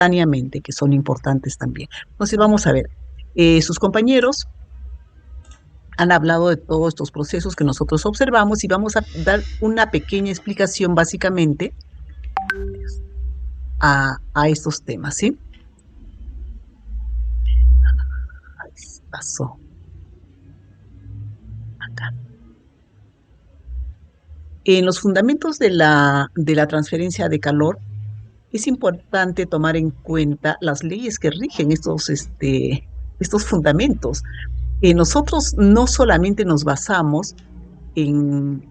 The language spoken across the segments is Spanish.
simultáneamente, que son importantes también. Entonces vamos a ver, sus compañeros han hablado de todos estos procesos que nosotros observamos y vamos a dar una pequeña explicación básicamente a estos temas, ¿sí? Ay, pasó acá. En los fundamentos de la transferencia de calor, es importante tomar en cuenta las leyes que rigen estos fundamentos. Nosotros no solamente nos basamos en,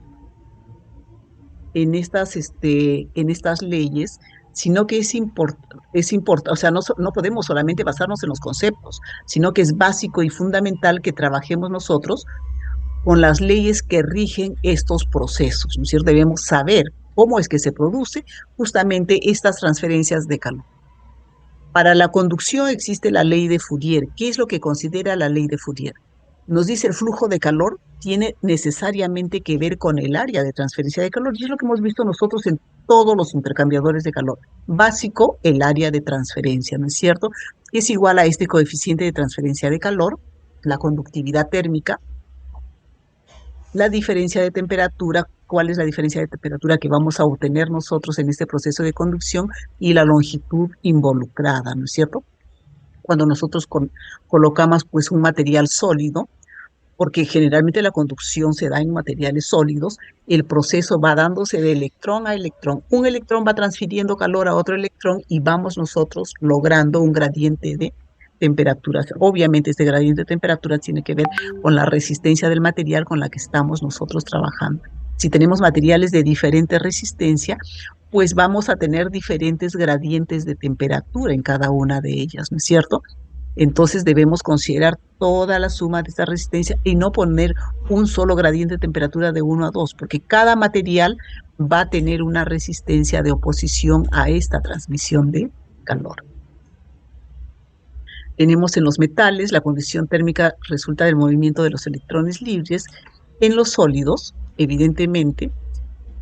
en estas leyes, sino que es importante, o sea, no podemos solamente basarnos en los conceptos, sino que es básico y fundamental que trabajemos nosotros con las leyes que rigen estos procesos, ¿no es cierto? Debemos saber cómo es que se produce justamente estas transferencias de calor. Para la conducción existe la ley de Fourier. ¿Qué es lo que considera la ley de Fourier? Nos dice el flujo de calor tiene necesariamente que ver con el área de transferencia de calor y es lo que hemos visto nosotros en todos los intercambiadores de calor. Básico, el área de transferencia, ¿no es cierto? Es igual a este coeficiente de transferencia de calor, la conductividad térmica, la diferencia de temperatura, cuál es la diferencia de temperatura que vamos a obtener nosotros en este proceso de conducción y la longitud involucrada, ¿no es cierto? Cuando nosotros colocamos pues un material sólido, porque generalmente la conducción se da en materiales sólidos, el proceso va dándose de electrón a electrón. Un electrón va transfiriendo calor a otro electrón y vamos nosotros logrando un gradiente de temperatura. Obviamente este gradiente de temperatura tiene que ver con la resistencia del material con la que estamos nosotros trabajando. Si tenemos materiales de diferente resistencia, pues vamos a tener diferentes gradientes de temperatura en cada una de ellas, ¿no es cierto? Entonces debemos considerar toda la suma de esta resistencia y no poner un solo gradiente de temperatura de 1 a 2, porque cada material va a tener una resistencia de oposición a esta transmisión de calor. Tenemos en los metales, la condición térmica resulta del movimiento de los electrones libres. En los sólidos, evidentemente,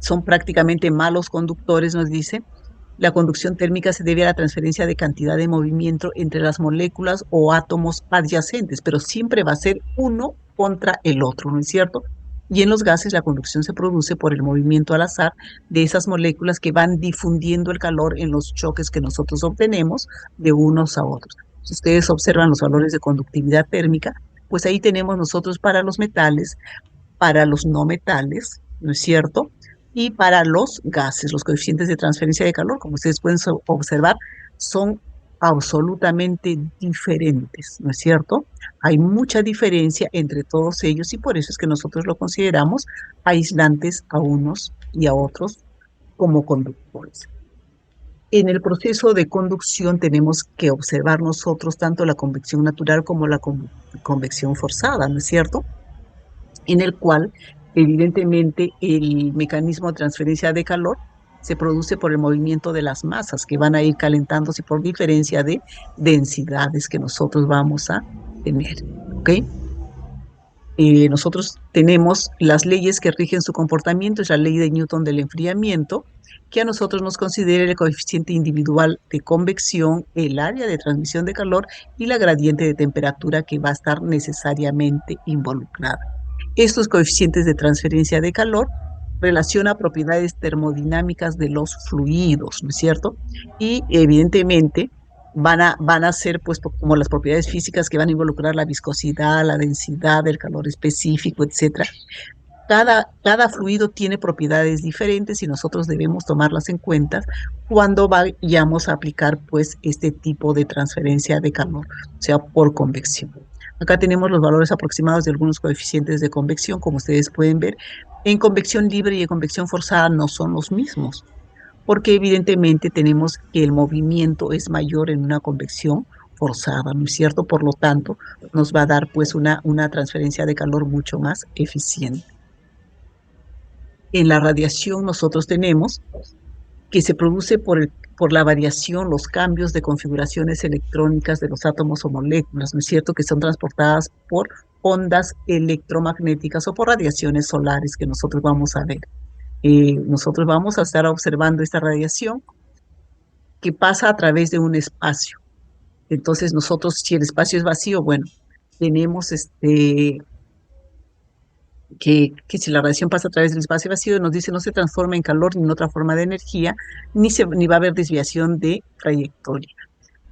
son prácticamente malos conductores, nos dice. La conducción térmica se debe a la transferencia de cantidad de movimiento entre las moléculas o átomos adyacentes, pero siempre va a ser uno contra el otro, ¿no es cierto? Y en los gases la conducción se produce por el movimiento al azar de esas moléculas que van difundiendo el calor en los choques que nosotros obtenemos de unos a otros. Si ustedes observan los valores de conductividad térmica, pues ahí tenemos nosotros para los metales, para los no metales, ¿no es cierto? Y para los gases, los coeficientes de transferencia de calor, como ustedes pueden observar, son absolutamente diferentes, ¿no es cierto? Hay mucha diferencia entre todos ellos y por eso es que nosotros lo consideramos aislantes a unos y a otros como conductores. En el proceso de conducción tenemos que observar nosotros tanto la convección natural como la convección forzada, ¿no es cierto? En el cual evidentemente el mecanismo de transferencia de calor se produce por el movimiento de las masas que van a ir calentándose por diferencia de densidades que nosotros vamos a tener, ¿ok? Nosotros tenemos las leyes que rigen su comportamiento, es la ley de Newton del enfriamiento, que a nosotros nos considera el coeficiente individual de convección, el área de transmisión de calor y la gradiente de temperatura que va a estar necesariamente involucrada. Estos coeficientes de transferencia de calor relacionan propiedades termodinámicas de los fluidos, ¿no es cierto? Y evidentemente van a ser pues como las propiedades físicas que van a involucrar la viscosidad, la densidad, el calor específico, etcétera. Cada fluido tiene propiedades diferentes y nosotros debemos tomarlas en cuenta cuando vayamos a aplicar pues este tipo de transferencia de calor, o sea, por convección. Acá tenemos los valores aproximados de algunos coeficientes de convección, como ustedes pueden ver. En convección libre y en convección forzada no son los mismos, porque evidentemente tenemos que el movimiento es mayor en una convección forzada, ¿no es cierto? Por lo tanto, nos va a dar pues una transferencia de calor mucho más eficiente. En la radiación nosotros tenemos que se produce por la variación, los cambios de configuraciones electrónicas de los átomos o moléculas, ¿no es cierto?, que son transportadas por ondas electromagnéticas o por radiaciones solares que nosotros vamos a ver. Nosotros vamos a estar observando esta radiación que pasa a través de un espacio. Entonces nosotros, si el espacio es vacío, bueno, tenemos que si la radiación pasa a través del espacio vacío, nos dice no se transforma en calor ni en otra forma de energía, ni va a haber desviación de trayectoria.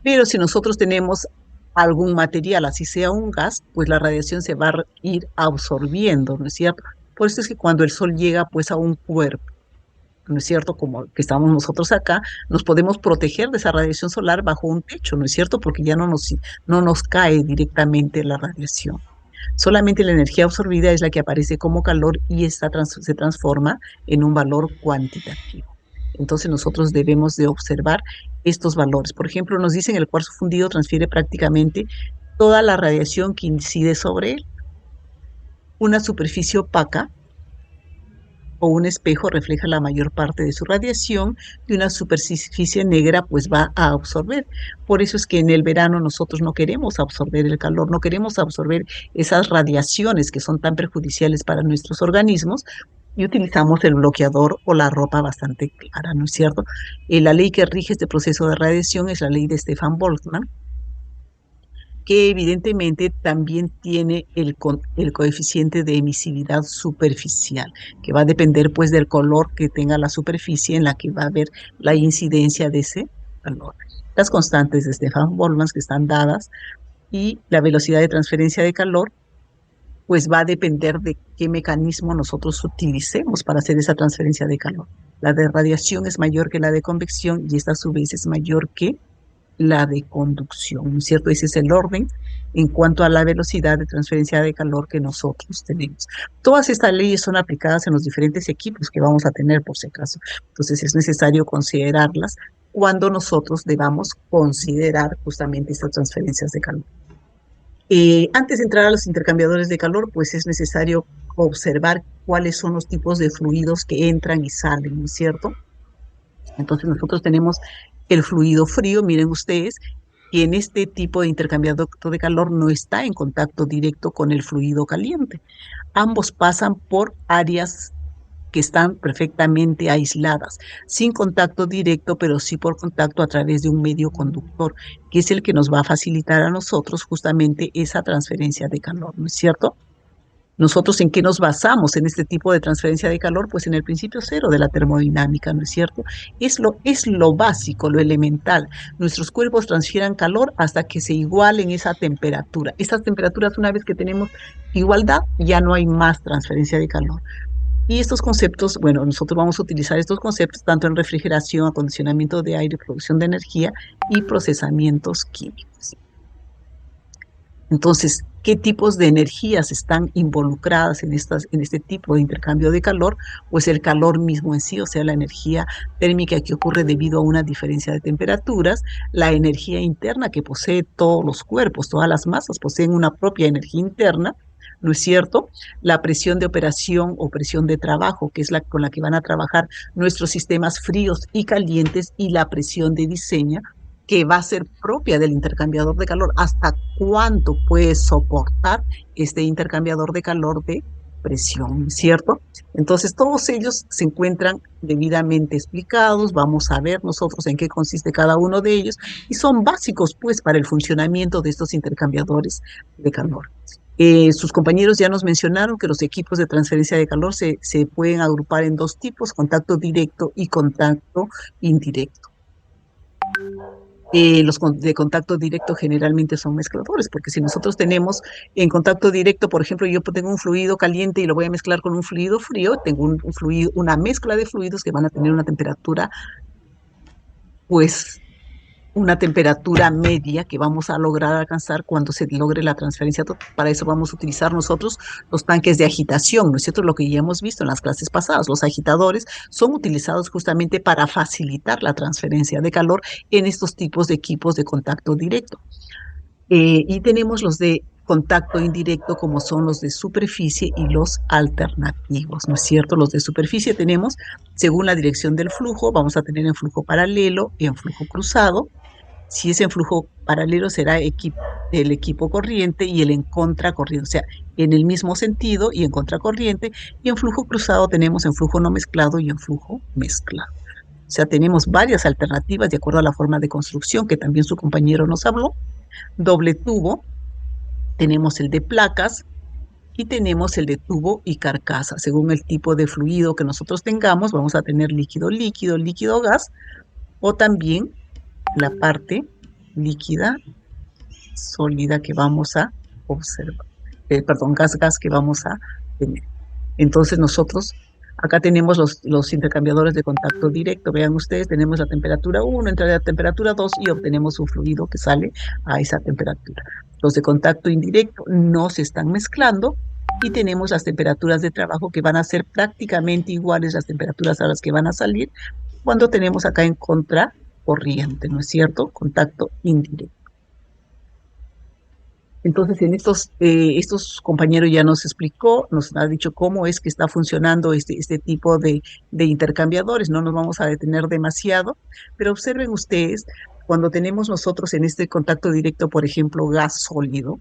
Pero si nosotros tenemos algún material, así sea un gas, pues la radiación se va a ir absorbiendo, ¿no es cierto? Por eso es que cuando el sol llega pues a un cuerpo, ¿no es cierto? Como que estamos nosotros acá, nos podemos proteger de esa radiación solar bajo un techo, ¿no es cierto? Porque ya no nos cae directamente la radiación. Solamente la energía absorbida es la que aparece como calor y esta se transforma en un valor cuantitativo. Entonces nosotros debemos de observar estos valores. Por ejemplo, nos dicen el cuarzo fundido transfiere prácticamente toda la radiación que incide sobre él. Una superficie opaca o un espejo refleja la mayor parte de su radiación y una superficie negra pues va a absorber. Por eso es que en el verano nosotros no queremos absorber el calor, no queremos absorber esas radiaciones que son tan perjudiciales para nuestros organismos y utilizamos el bloqueador o la ropa bastante clara, ¿no es cierto? La ley que rige este proceso de radiación es la ley de Stefan Boltzmann, que evidentemente también tiene el coeficiente de emisividad superficial, que va a depender pues del color que tenga la superficie en la que va a haber la incidencia de ese calor. Las constantes de Stefan Boltzmann que están dadas y la velocidad de transferencia de calor pues va a depender de qué mecanismo nosotros utilicemos para hacer esa transferencia de calor. La de radiación es mayor que la de convección y esta a su vez es mayor que la de conducción, ¿no es cierto? Ese es el orden en cuanto a la velocidad de transferencia de calor que nosotros tenemos. Todas estas leyes son aplicadas en los diferentes equipos que vamos a tener, por si acaso. Entonces es necesario considerarlas cuando nosotros debamos considerar justamente estas transferencias de calor. Antes de entrar a los intercambiadores de calor, pues es necesario observar cuáles son los tipos de fluidos que entran y salen, ¿no es cierto? Entonces nosotros tenemos el fluido frío, miren ustedes, que en este tipo de intercambiador de calor no está en contacto directo con el fluido caliente. Ambos pasan por áreas que están perfectamente aisladas, sin contacto directo, pero sí por contacto a través de un medio conductor, que es el que nos va a facilitar a nosotros justamente esa transferencia de calor, ¿no es cierto? ¿Nosotros en qué nos basamos en este tipo de transferencia de calor? Pues en el principio cero de la termodinámica, ¿no es cierto? Es lo básico, lo elemental. Nuestros cuerpos transfieran calor hasta que se igualen esa temperatura. Estas temperaturas, una vez que tenemos igualdad, ya no hay más transferencia de calor. Y estos conceptos, bueno, nosotros vamos a utilizar estos conceptos tanto en refrigeración, acondicionamiento de aire, producción de energía y procesamientos químicos. Entonces, ¿qué tipos de energías están involucradas en este tipo de intercambio de calor? Pues el calor mismo en sí, o sea, la energía térmica que ocurre debido a una diferencia de temperaturas, la energía interna que posee todos los cuerpos, todas las masas poseen una propia energía interna, ¿no es cierto? La presión de operación o presión de trabajo, que es la con la que van a trabajar nuestros sistemas fríos y calientes, y la presión de diseño, que va a ser propia del intercambiador de calor, hasta cuánto puede soportar este intercambiador de calor de presión, ¿cierto? Entonces, todos ellos se encuentran debidamente explicados, vamos a ver nosotros en qué consiste cada uno de ellos, y son básicos, pues, para el funcionamiento de estos intercambiadores de calor. Sus compañeros ya nos mencionaron que los equipos de transferencia de calor se pueden agrupar en dos tipos, contacto directo y contacto indirecto. Los de contacto directo generalmente son mezcladores, porque si nosotros tenemos en contacto directo, por ejemplo, yo tengo un fluido caliente y lo voy a mezclar con un fluido frío, tengo un fluido, una mezcla de fluidos que van a tener una temperatura, pues una temperatura media que vamos a lograr alcanzar cuando se logre la transferencia total. Para eso vamos a utilizar nosotros los tanques de agitación, ¿no es cierto? Lo que ya hemos visto en las clases pasadas. Los agitadores son utilizados justamente para facilitar la transferencia de calor en estos tipos de equipos de contacto directo. Y tenemos los de contacto indirecto, como son los de superficie y los alternativos, ¿no es cierto? Los de superficie tenemos, según la dirección del flujo, vamos a tener en flujo paralelo y en flujo cruzado. Si es en flujo paralelo, será el equipo corriente y el en contracorriente, o sea, en el mismo sentido y en contracorriente. Y en flujo cruzado tenemos en flujo no mezclado y en flujo mezclado. O sea, tenemos varias alternativas de acuerdo a la forma de construcción que también su compañero nos habló. Doble tubo, tenemos el de placas y tenemos el de tubo y carcasa. Según el tipo de fluido que nosotros tengamos, vamos a tener líquido líquido, líquido gas, o también la parte líquida sólida que vamos a observar, perdón, gas que vamos a tener. Entonces nosotros, acá tenemos los intercambiadores de contacto directo. Vean ustedes, tenemos la temperatura 1, entra a la temperatura 2 y obtenemos un fluido que sale a esa temperatura. Los de contacto indirecto no se están mezclando y tenemos las temperaturas de trabajo que van a ser prácticamente iguales las temperaturas a las que van a salir cuando tenemos acá en contracorriente, ¿no es cierto? Contacto indirecto. Entonces, en estos compañeros ya nos explicó, nos ha dicho cómo es que está funcionando este tipo de intercambiadores. No nos vamos a detener demasiado, pero observen ustedes, cuando tenemos nosotros en este contacto directo, por ejemplo, gas sólido,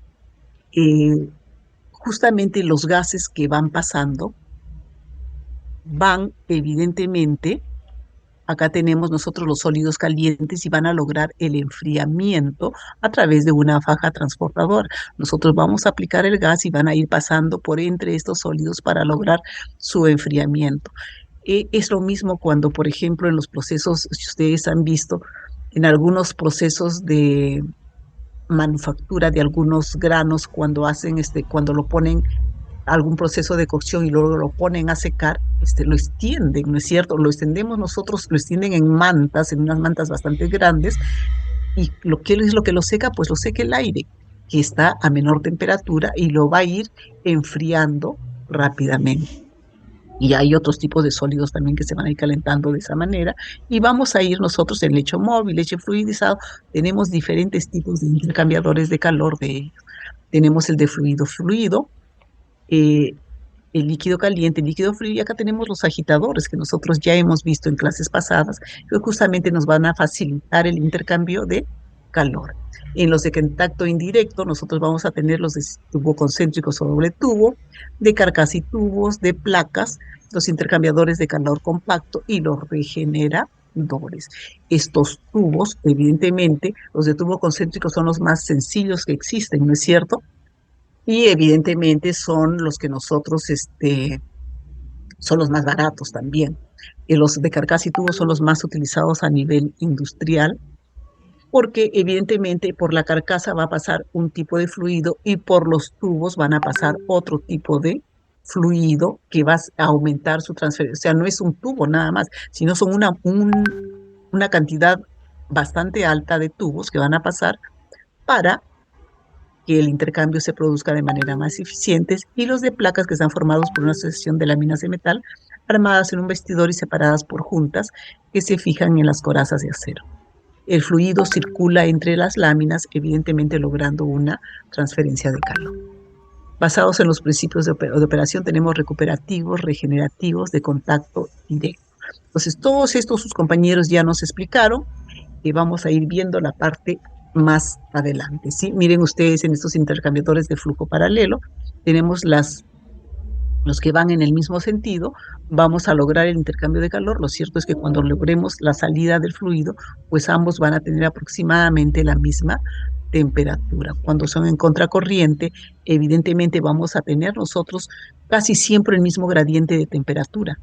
eh, justamente los gases que van pasando van evidentemente. Acá tenemos nosotros los sólidos calientes y van a lograr el enfriamiento a través de una faja transportadora. Nosotros vamos a aplicar el gas y van a ir pasando por entre estos sólidos para lograr su enfriamiento. Es lo mismo cuando, por ejemplo, en los procesos, si ustedes han visto, en algunos procesos de manufactura de algunos granos, cuando hacen cuando lo ponen algún proceso de cocción y luego lo ponen a secar, lo extienden, ¿no es cierto? Lo extendemos nosotros, lo extienden en mantas, en unas mantas bastante grandes, y ¿qué es lo que lo seca? Pues lo seca el aire, que está a menor temperatura y lo va a ir enfriando rápidamente. Y hay otros tipos de sólidos también que se van a ir calentando de esa manera. Y vamos a ir nosotros en lecho móvil, leche fluidizado. Tenemos diferentes tipos de intercambiadores de calor de ellos. Tenemos el de fluido fluido, eh, el líquido caliente, el líquido frío, y acá tenemos los agitadores que nosotros ya hemos visto en clases pasadas, que justamente nos van a facilitar el intercambio de calor. En los de contacto indirecto, nosotros vamos a tener los de tubo concéntrico o doble tubo, de carcasa y tubos, de placas, los intercambiadores de calor compacto y los regeneradores. Estos tubos, evidentemente, los de tubo concéntrico son los más sencillos que existen, ¿no es cierto? Y evidentemente son los que nosotros, son los más baratos también. Y los de carcasa y tubo son los más utilizados a nivel industrial, porque evidentemente por la carcasa va a pasar un tipo de fluido y por los tubos van a pasar otro tipo de fluido que va a aumentar su transferencia. O sea, no es un tubo nada más, sino son una cantidad bastante alta de tubos que van a pasar para que el intercambio se produzca de manera más eficiente, y los de placas que están formados por una sucesión de láminas de metal armadas en un vestidor y separadas por juntas que se fijan en las corazas de acero. El fluido circula entre las láminas, evidentemente logrando una transferencia de calor. Basados en los principios de operación, tenemos recuperativos, regenerativos, de contacto directo. Entonces, todos estos sus compañeros ya nos explicaron, y vamos a ir viendo la parte más adelante, ¿sí? Miren ustedes, en estos intercambiadores de flujo paralelo, tenemos los que van en el mismo sentido, vamos a lograr el intercambio de calor. Lo cierto es que cuando logremos la salida del fluido, pues ambos van a tener aproximadamente la misma temperatura. Cuando son en contracorriente, evidentemente vamos a tener nosotros casi siempre el mismo gradiente de temperatura,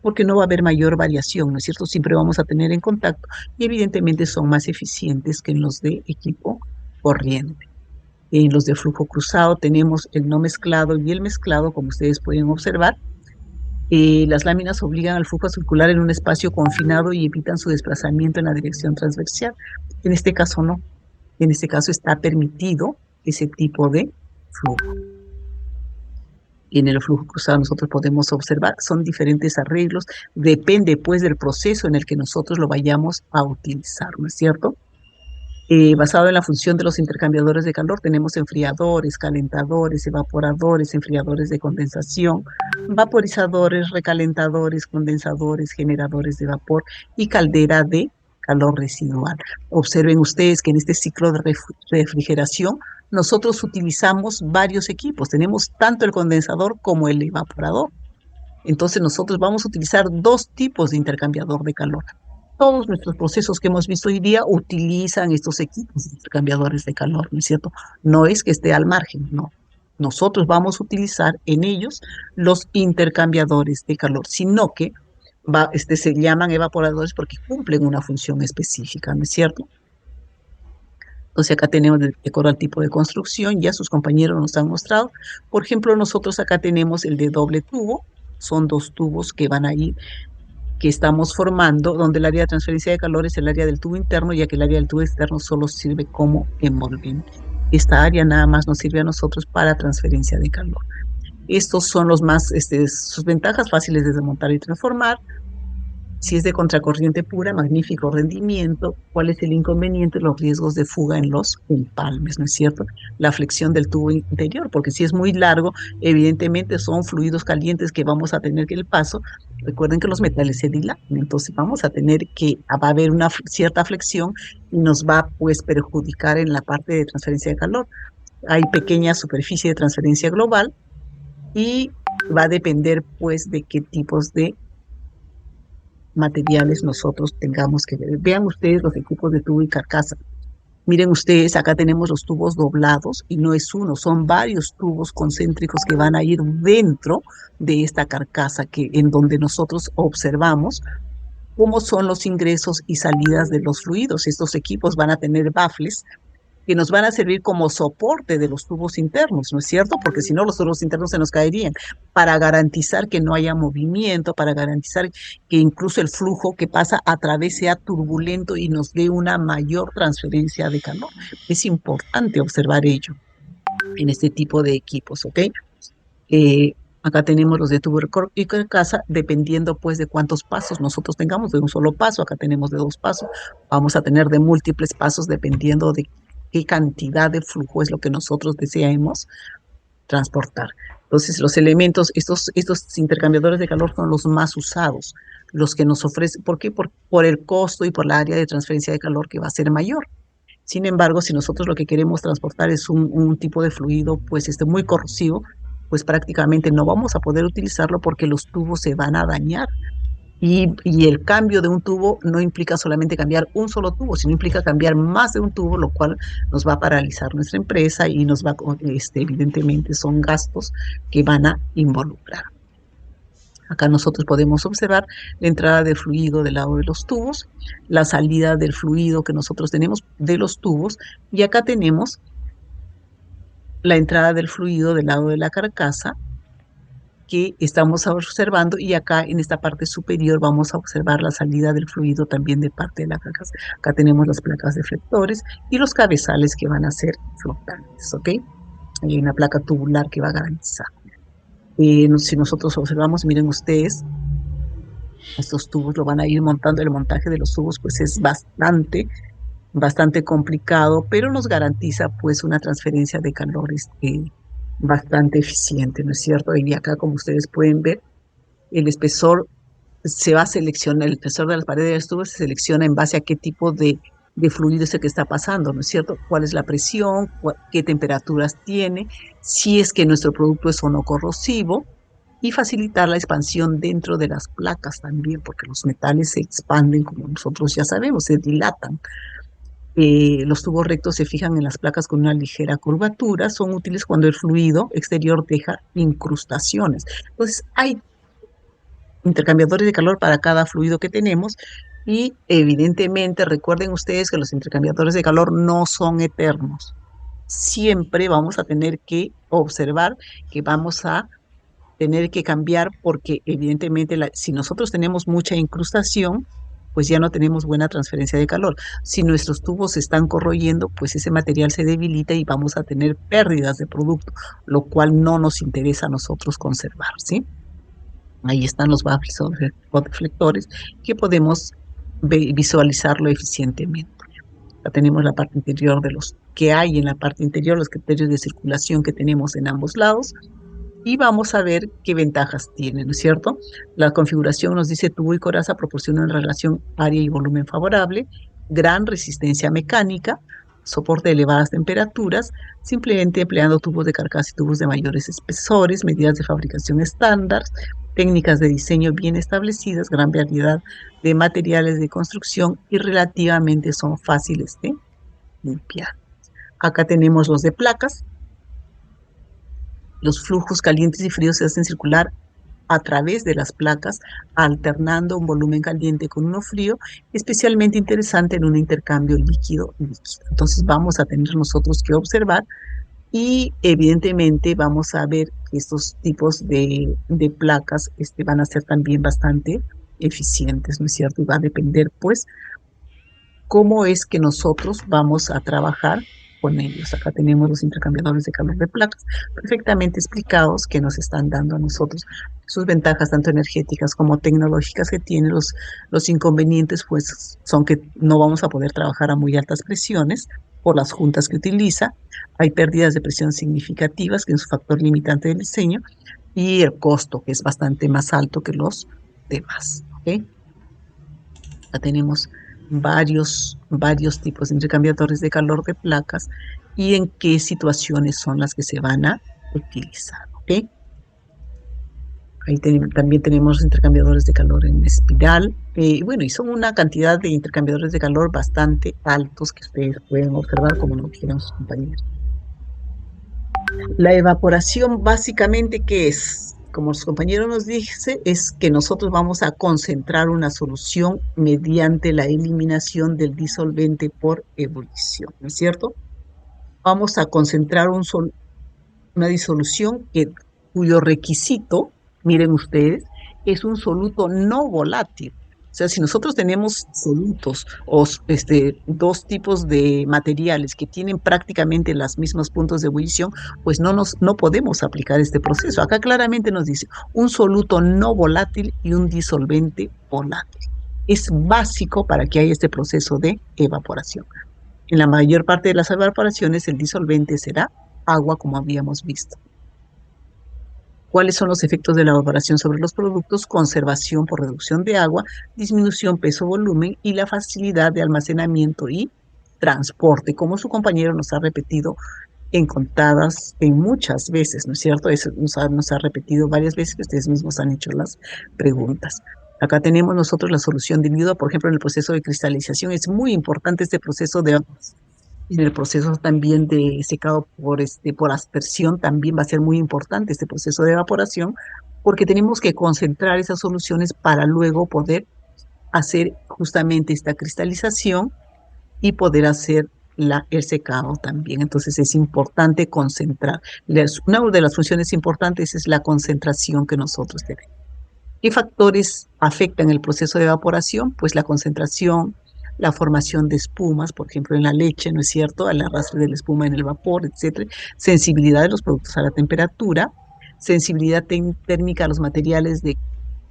porque no va a haber mayor variación, ¿no es cierto? Siempre vamos a tener en contacto y evidentemente son más eficientes que en los de equipo corriente. En los de flujo cruzado tenemos el no mezclado y el mezclado, como ustedes pueden observar. Las láminas obligan al flujo a circular en un espacio confinado y evitan su desplazamiento en la dirección transversal. En este caso no. En este caso está permitido ese tipo de flujo. Y en el flujo cruzado nosotros podemos observar, son diferentes arreglos, depende pues del proceso en el que nosotros lo vayamos a utilizar, ¿no es cierto? Basado en la función de los intercambiadores de calor, tenemos enfriadores, calentadores, evaporadores, enfriadores de condensación, vaporizadores, recalentadores, condensadores, generadores de vapor y caldera de calor residual. Observen ustedes que en este ciclo de refrigeración nosotros utilizamos varios equipos. Tenemos tanto el condensador como el evaporador. Entonces nosotros vamos a utilizar dos tipos de intercambiador de calor. Todos nuestros procesos que hemos visto hoy día utilizan estos equipos intercambiadores de calor, ¿no es cierto? No es que esté al margen, no. Nosotros vamos a utilizar en ellos los intercambiadores de calor, sino que se llaman evaporadores porque cumplen una función específica, ¿no es cierto? Entonces acá tenemos de acuerdo al tipo de construcción, ya sus compañeros nos han mostrado. Por ejemplo, nosotros acá tenemos el de doble tubo, son dos tubos que van a ir, que estamos formando, donde el área de transferencia de calor es el área del tubo interno, ya que el área del tubo externo solo sirve como envolvente. Esta área nada más nos sirve a nosotros para transferencia de calor. Estos son los más, sus ventajas fáciles de desmontar y transformar. Si es de contracorriente pura, magnífico rendimiento. ¿Cuál es el inconveniente? Los riesgos de fuga en los empalmes, ¿no es cierto? La flexión del tubo interior, porque si es muy largo, evidentemente son fluidos calientes que vamos a tener que el paso. Recuerden que los metales se dilatan, entonces vamos a tener que, va a haber una cierta flexión y nos va pues perjudicar en la parte de transferencia de calor. Hay pequeña superficie de transferencia global y va a depender pues de qué tipos de materiales nosotros tengamos que ver. Vean ustedes los equipos de tubo y carcasa. Miren ustedes, acá tenemos los tubos doblados y no es uno, son varios tubos concéntricos que van a ir dentro de esta carcasa en donde nosotros observamos cómo son los ingresos y salidas de los fluidos. Estos equipos van a tener baffles que nos van a servir como soporte de los tubos internos, ¿no es cierto? Porque si no, los tubos internos se nos caerían, para garantizar que no haya movimiento, para garantizar que incluso el flujo que pasa a través sea turbulento y nos dé una mayor transferencia de calor. Es importante observar ello en este tipo de equipos, ¿ok? Acá tenemos los de tubo y carcasa, dependiendo pues de cuántos pasos nosotros tengamos, de un solo paso, acá tenemos de dos pasos, vamos a tener de múltiples pasos dependiendo de qué cantidad de flujo es lo que nosotros deseamos transportar. Entonces, los elementos, estos intercambiadores de calor son los más usados, los que nos ofrecen, ¿por qué? Por el costo y por la área de transferencia de calor que va a ser mayor. Sin embargo, si nosotros lo que queremos transportar es un tipo de fluido pues muy corrosivo, pues prácticamente no vamos a poder utilizarlo porque los tubos se van a dañar. Y el cambio de un tubo no implica solamente cambiar un solo tubo, sino implica cambiar más de un tubo, lo cual nos va a paralizar nuestra empresa y nos va, evidentemente, son gastos que van a involucrar. Acá nosotros podemos observar la entrada de fluido del lado de los tubos, la salida del fluido que nosotros tenemos de los tubos, y acá tenemos la entrada del fluido del lado de la carcasa que estamos observando, y acá en esta parte superior vamos a observar la salida del fluido también de parte de la carcasa. Acá tenemos las placas deflectores y los cabezales que van a ser flotantes, ¿ok? Hay una placa tubular que va a garantizar. Si nosotros observamos, miren ustedes, estos tubos lo van a ir montando, el montaje de los tubos pues es bastante complicado, pero nos garantiza pues una transferencia de calor bastante eficiente, ¿no es cierto? Y acá, como ustedes pueden ver, el espesor se va a seleccionar, el espesor de las paredes del tubo se selecciona en base a qué tipo de fluido es el que está pasando, ¿no es cierto? ¿Cuál es la presión? ¿Qué temperaturas tiene? Si es que nuestro producto es o no corrosivo, y facilitar la expansión dentro de las placas también, porque los metales se expanden, como nosotros ya sabemos, se dilatan. Los tubos rectos se fijan en las placas con una ligera curvatura, son útiles cuando el fluido exterior deja incrustaciones. Entonces, hay intercambiadores de calor para cada fluido que tenemos y evidentemente recuerden ustedes que los intercambiadores de calor no son eternos. Siempre vamos a tener que observar que vamos a tener que cambiar porque evidentemente si nosotros tenemos mucha incrustación, pues ya no tenemos buena transferencia de calor. Si nuestros tubos se están corroyendo, pues ese material se debilita y vamos a tener pérdidas de producto, lo cual no nos interesa a nosotros conservar, ¿sí? Ahí están los baffles o deflectores que podemos visualizarlo eficientemente. Ya tenemos la parte interior de los que hay en la parte interior, los criterios de circulación que tenemos en ambos lados, y vamos a ver qué ventajas tiene, ¿no es cierto? La configuración nos dice tubo y coraza proporcionan relación área y volumen favorable, gran resistencia mecánica, soporte de elevadas temperaturas, simplemente empleando tubos de carcasa y tubos de mayores espesores, medidas de fabricación estándar, técnicas de diseño bien establecidas, gran variedad de materiales de construcción y relativamente son fáciles de limpiar. Acá tenemos los de placas. Los flujos calientes y fríos se hacen circular a través de las placas, alternando un volumen caliente con uno frío, especialmente interesante en un intercambio líquido-líquido. Entonces vamos a tener nosotros que observar y evidentemente vamos a ver que estos tipos de placas van a ser también bastante eficientes, ¿no es cierto? Y va a depender, pues, cómo es que nosotros vamos a trabajar con ellos. Acá tenemos los intercambiadores de calor de placas perfectamente explicados que nos están dando a nosotros sus ventajas tanto energéticas como tecnológicas que tienen. Los inconvenientes pues son que no vamos a poder trabajar a muy altas presiones por las juntas que utiliza. Hay pérdidas de presión significativas, que es un factor limitante del diseño, y el costo, que es bastante más alto que los demás. ¿Okay? Ya tenemos varios tipos de intercambiadores de calor de placas y en qué situaciones son las que se van a utilizar. ¿Okay? Ahí también tenemos intercambiadores de calor en espiral. Bueno, y son una cantidad de intercambiadores de calor bastante altos que ustedes pueden observar como lo quieran sus compañeros. La evaporación básicamente, ¿qué es? Como los compañeros nos dice, es que nosotros vamos a concentrar una solución mediante la eliminación del disolvente por ebullición, ¿no es cierto? Vamos a concentrar una disolución cuyo requisito, miren ustedes, es un soluto no volátil. O sea, si nosotros tenemos solutos o dos tipos de materiales que tienen prácticamente los mismos puntos de ebullición, pues no podemos aplicar este proceso. Acá claramente nos dice un soluto no volátil y un disolvente volátil. Es básico para que haya este proceso de evaporación. En la mayor parte de las evaporaciones, el disolvente será agua, como habíamos visto. ¿Cuáles son los efectos de la evaporación sobre los productos? Conservación por reducción de agua, disminución peso-volumen y la facilidad de almacenamiento y transporte, como su compañero nos ha repetido en muchas veces, ¿no es cierto? Eso nos ha repetido varias veces que ustedes mismos han hecho las preguntas. Acá tenemos nosotros la solución diluida, por ejemplo, en el proceso de cristalización. Es muy importante este proceso en el proceso también de secado por aspersión, también va a ser muy importante este proceso de evaporación, porque tenemos que concentrar esas soluciones para luego poder hacer justamente esta cristalización y poder hacer el secado también. Entonces es importante concentrar. Una de las funciones importantes es la concentración que nosotros tenemos. ¿Qué factores afectan el proceso de evaporación? Pues la concentración, la formación de espumas, por ejemplo en la leche, ¿no es cierto? Al arrastre de la espuma en el vapor, etcétera. Sensibilidad de los productos a la temperatura, sensibilidad térmica a los materiales de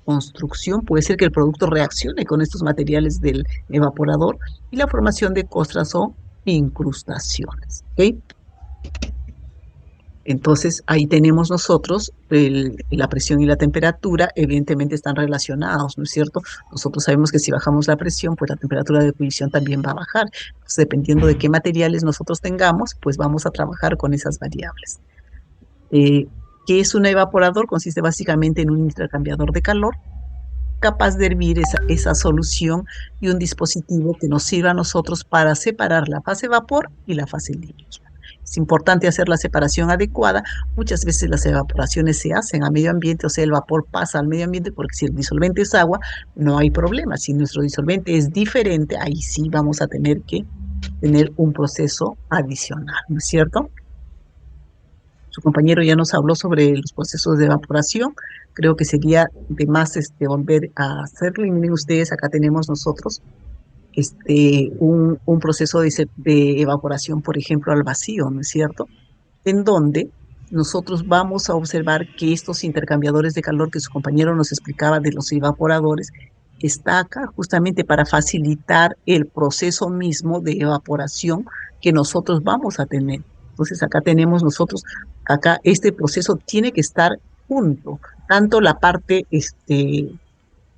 construcción, puede ser que el producto reaccione con estos materiales del evaporador, y la formación de costras o incrustaciones. ¿Okay? Entonces, ahí tenemos nosotros la presión y la temperatura, evidentemente están relacionados, ¿no es cierto? Nosotros sabemos que si bajamos la presión, pues la temperatura de ebullición también va a bajar. Entonces, dependiendo de qué materiales nosotros tengamos, pues vamos a trabajar con esas variables. ¿Qué es un evaporador? Consiste básicamente en un intercambiador de calor capaz de hervir esa solución y un dispositivo que nos sirva a nosotros para separar la fase vapor y la fase líquida. Es importante hacer la separación adecuada. Muchas veces las evaporaciones se hacen a medio ambiente, o sea, el vapor pasa al medio ambiente, porque si el disolvente es agua, no hay problema. Si nuestro disolvente es diferente, ahí sí vamos a tener que tener un proceso adicional, ¿no es cierto? Su compañero ya nos habló sobre los procesos de evaporación. Creo que sería de más volver a hacerlo. Y miren ustedes, acá tenemos nosotros un proceso de evaporación, por ejemplo, al vacío, ¿no es cierto? En donde nosotros vamos a observar que estos intercambiadores de calor que su compañero nos explicaba de los evaporadores, está acá justamente para facilitar el proceso mismo de evaporación que nosotros vamos a tener. Entonces acá tenemos nosotros, acá este proceso tiene que estar junto, tanto la parte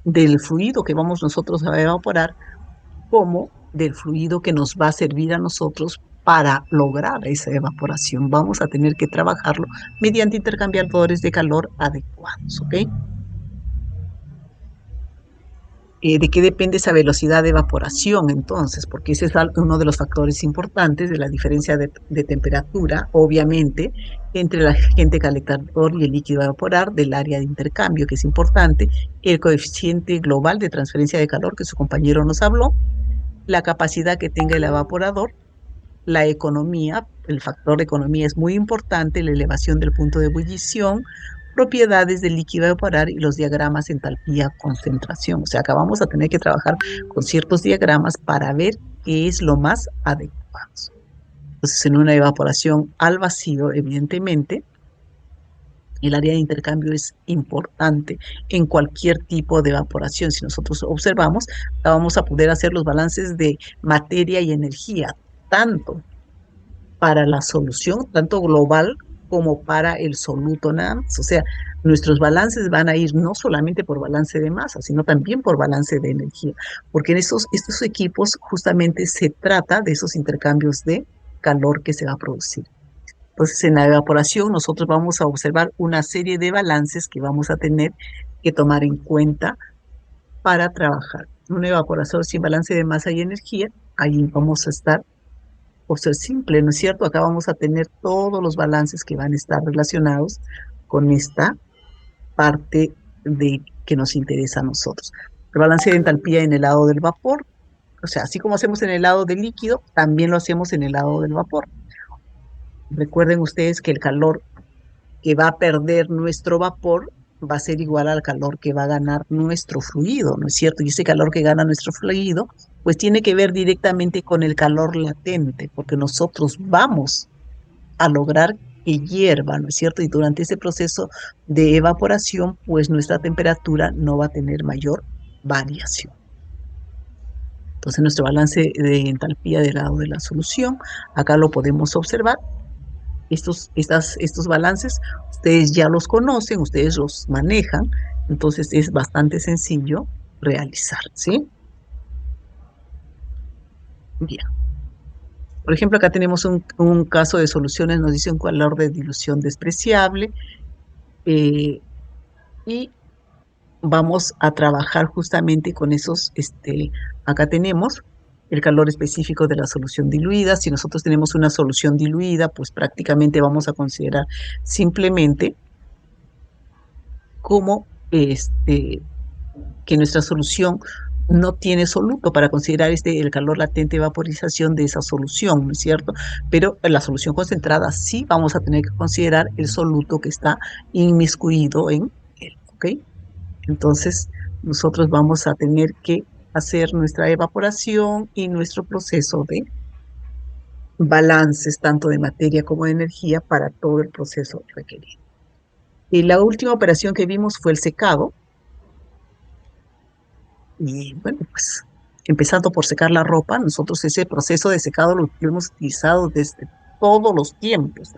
del fluido que vamos nosotros a evaporar, como del fluido que nos va a servir a nosotros para lograr esa evaporación. Vamos a tener que trabajarlo mediante intercambiadores de calor adecuados, ¿ok? ¿De qué depende esa velocidad de evaporación entonces? Porque ese es uno de los factores importantes de la diferencia de temperatura, obviamente, entre el agente calentador y el líquido a evaporar del área de intercambio, que es importante, el coeficiente global de transferencia de calor que su compañero nos habló, la capacidad que tenga el evaporador, la economía, el factor de economía es muy importante, la elevación del punto de ebullición, propiedades del líquido a evaporar y los diagramas entalpía concentración. O sea, acá vamos a tener que trabajar con ciertos diagramas para ver qué es lo más adecuado. Entonces, en una evaporación al vacío, evidentemente, el área de intercambio es importante en cualquier tipo de evaporación. Si nosotros observamos, vamos a poder hacer los balances de materia y energía, tanto para la solución, tanto global como para el soluto nada más. O sea, nuestros balances van a ir no solamente por balance de masa, sino también por balance de energía, porque en estos equipos justamente se trata de esos intercambios de calor que se va a producir. Entonces, en la evaporación nosotros vamos a observar una serie de balances que vamos a tener que tomar en cuenta para trabajar. Una evaporación sin balance de masa y energía, ahí vamos a estar por ser simple, ¿no es cierto? Acá vamos a tener todos los balances que van a estar relacionados con esta parte de que nos interesa a nosotros. El balance de entalpía en el lado del vapor, o sea, así como hacemos en el lado del líquido, también lo hacemos en el lado del vapor. Recuerden ustedes que el calor que va a perder nuestro vapor va a ser igual al calor que va a ganar nuestro fluido, ¿no es cierto? Y ese calor que gana nuestro fluido, pues tiene que ver directamente con el calor latente, porque nosotros vamos a lograr que hierva, ¿no es cierto? Y durante ese proceso de evaporación, pues nuestra temperatura no va a tener mayor variación. Entonces, nuestro balance de entalpía del lado de la solución, acá lo podemos observar. Estos balances, ustedes ya los conocen, ustedes los manejan, entonces es bastante sencillo realizar, ¿sí? Bien. Por ejemplo, acá tenemos un caso de soluciones, nos dice un valor de dilución despreciable, eh, y vamos a trabajar justamente con esos, acá tenemos el calor específico de la solución diluida. Si nosotros tenemos una solución diluida, pues prácticamente vamos a considerar simplemente como que nuestra solución no tiene soluto para considerar el calor latente de vaporización de esa solución, ¿no es cierto? Pero en la solución concentrada sí vamos a tener que considerar el soluto que está inmiscuido en él, ¿ok? Entonces, nosotros vamos a tener que hacer nuestra evaporación y nuestro proceso de balances, tanto de materia como de energía, para todo el proceso requerido. Y la última operación que vimos fue el secado. Y bueno, pues empezando por secar la ropa, nosotros ese proceso de secado lo hemos utilizado desde todos los tiempos.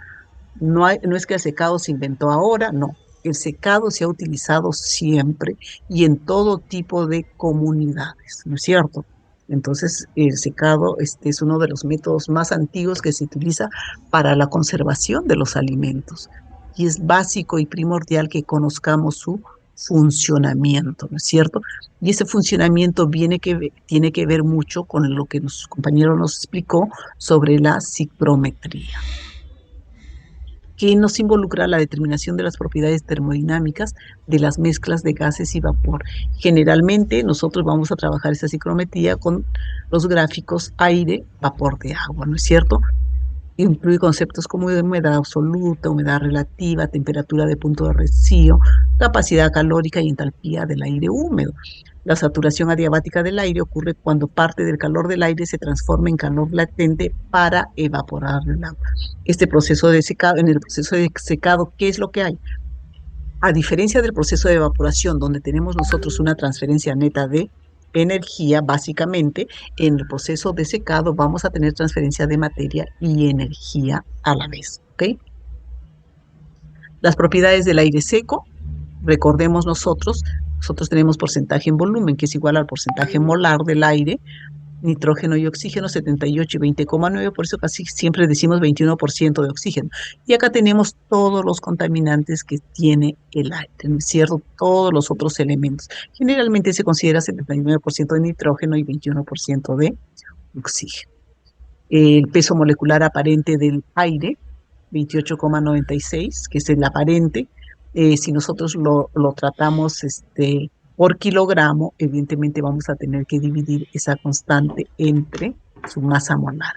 No es que el secado se inventó ahora, no. El secado se ha utilizado siempre y en todo tipo de comunidades, ¿no es cierto? Entonces, el secado es uno de los métodos más antiguos que se utiliza para la conservación de los alimentos. Y es básico y primordial que conozcamos su funcionamiento, ¿no es cierto? Y ese funcionamiento tiene que ver mucho con lo que nuestro compañero nos explicó sobre la ciclometría, que nos involucra la determinación de las propiedades termodinámicas de las mezclas de gases y vapor. Generalmente nosotros vamos a trabajar esta ciclometría con los gráficos aire, vapor de agua, ¿no es cierto? Incluye conceptos como humedad absoluta, humedad relativa, temperatura de punto de rocío, capacidad calórica y entalpía del aire húmedo. La saturación adiabática del aire ocurre cuando parte del calor del aire se transforma en calor latente para evaporar el agua. Este proceso de secado, en el proceso de secado, ¿qué es lo que hay? A diferencia del proceso de evaporación, donde tenemos nosotros una transferencia neta de energía, básicamente, en el proceso de secado vamos a tener transferencia de materia y energía a la vez, ¿ok? Las propiedades del aire seco, nosotros tenemos porcentaje en volumen, que es igual al porcentaje molar del aire, nitrógeno y oxígeno 78 y 20,9, por eso casi siempre decimos 21% de oxígeno. Y acá tenemos todos los contaminantes que tiene el aire, ¿no es cierto? Todos los otros elementos. Generalmente se considera 79% de nitrógeno y 21% de oxígeno. El peso molecular aparente del aire, 28,96, que es el aparente. Si nosotros lo tratamos por kilogramo, evidentemente vamos a tener que dividir esa constante entre su masa molar.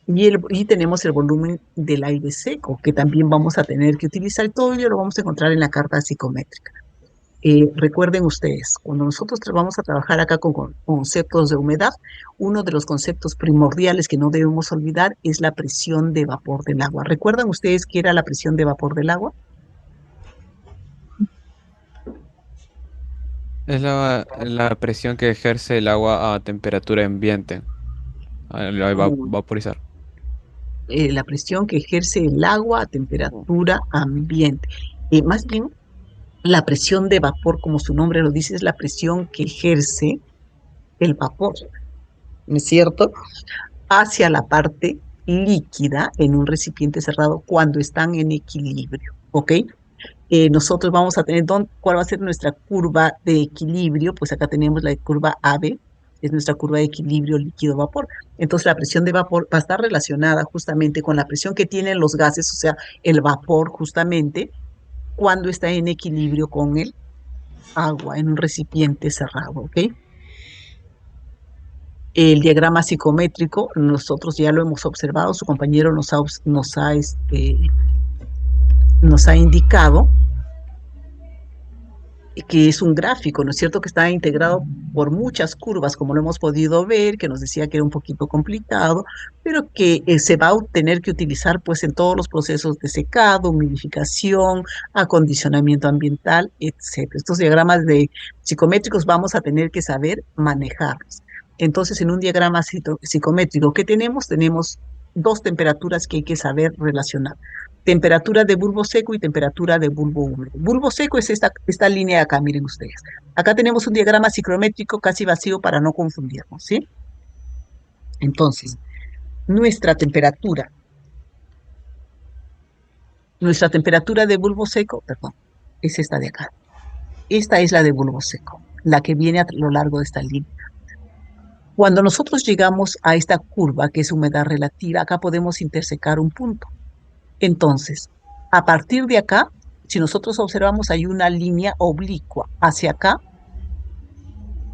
Y tenemos el volumen del aire seco, que también vamos a tener que utilizar. Todo ello lo vamos a encontrar en la carta psicométrica. Recuerden ustedes, cuando nosotros vamos a trabajar acá con conceptos de humedad, uno de los conceptos primordiales que no debemos olvidar es la presión de vapor del agua. ¿Recuerdan ustedes qué era la presión de vapor del agua? Es la presión que ejerce el agua a temperatura ambiente, al Mm, vaporizar. la presión que ejerce el agua a temperatura ambiente. Más bien, la presión de vapor, como su nombre lo dice, es la presión que ejerce el vapor, ¿no es cierto? Hacia la parte líquida en un recipiente cerrado cuando están en equilibrio, ¿ok? Nosotros vamos a tener, ¿cuál va a ser nuestra curva de equilibrio? Pues acá tenemos la curva AB, es nuestra curva de equilibrio líquido-vapor. Entonces la presión de vapor va a estar relacionada justamente con la presión que tienen los gases, o sea, el vapor justamente, cuando está en equilibrio con el agua en un recipiente cerrado, ¿ok? El diagrama psicométrico, nosotros ya lo hemos observado, su compañero nos ha indicado que es un gráfico, ¿no es cierto?, que está integrado por muchas curvas, como lo hemos podido ver, que nos decía que era un poquito complicado, pero que se va a tener que utilizar pues en todos los procesos de secado, humidificación, acondicionamiento ambiental, etcétera. Estos diagramas psicométricos vamos a tener que saber manejarlos. Entonces, en un diagrama psicométrico, ¿qué tenemos? Tenemos dos temperaturas que hay que saber relacionar: temperatura de bulbo seco y temperatura de bulbo húmedo. Bulbo seco es esta línea de acá, miren ustedes. Acá tenemos un diagrama psicométrico casi vacío para no confundirnos, ¿sí? Entonces, nuestra temperatura, nuestra temperatura de bulbo seco, perdón, es esta de acá. Esta es la de bulbo seco, la que viene a lo largo de esta línea. Cuando nosotros llegamos a esta curva, que es humedad relativa, acá podemos intersecar un punto. Entonces, a partir de acá, si nosotros observamos, hay una línea oblicua hacia acá,